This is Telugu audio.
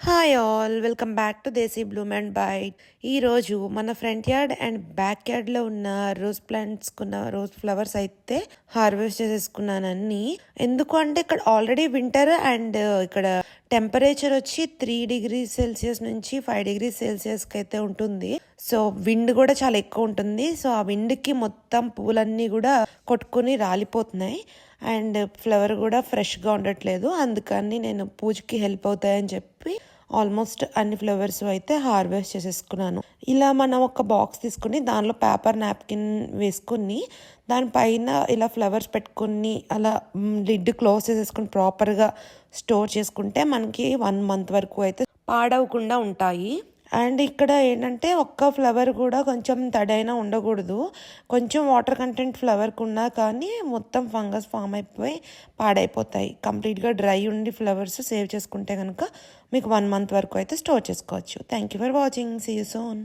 Hi all welcome back to Desi Bloom and Bite. ఈరోజు మన ఫ్రంట్ యార్డ్ అండ్ బ్యాక్ యార్డ్లో ఉన్న రోజ్ ప్లాంట్స్ రోజ్ ఫ్లవర్స్ అయితే హార్వెస్ట్ చేసేసుకున్నానని. ఎందుకు అంటే ఇక్కడ ఆల్రెడీ వింటర్ అండ్ ఇక్కడ టెంపరేచర్ వచ్చి 3 degrees Celsius నుంచి 5 degrees Celsiusకి అయితే ఉంటుంది. సో విండ్ కూడా చాలా ఎక్కువ ఉంటుంది. సో ఆ విండ్కి మొత్తం పూలన్నీ కూడా కొట్టుకుని రాలిపోతున్నాయి అండ్ ఫ్లవర్ కూడా ఫ్రెష్గా ఉండట్లేదు. అందుకని నేను పూజకి హెల్ప్ అవుతాయని చెప్పి ఆల్మోస్ట్ అన్ని ఫ్లవర్స్ అయితే హార్వెస్ట్ చేసేసుకున్నాను. ఇలా మనం ఒక బాక్స్ తీసుకుని దానిలో పేపర్ నాప్కిన్ వేసుకుని దానిపైన ఇలా ఫ్లవర్స్ పెట్టుకుని అలా లిడ్ క్లోజ్ చేసేసుకుని ప్రాపర్గా స్టోర్ చేసుకుంటే మనకి 1 month వరకు అయితే పాడవకుండా ఉంటాయి. అండ్ ఇక్కడ ఏంటంటే ఒక్క ఫ్లవర్ కూడా కొంచెం తడైనా ఉండకూడదు. కొంచెం వాటర్ కంటెంట్ ఫ్లవర్కి ఉన్నా కానీ మొత్తం ఫంగస్ ఫామ్ అయిపోయి పాడైపోతాయి. కంప్లీట్గా డ్రై ఉండి ఫ్లవర్స్ సేవ్ చేసుకుంటే కనుక మీకు 1 month వరకు అయితే స్టోర్ చేసుకోవచ్చు. Thank you for watching. See you soon.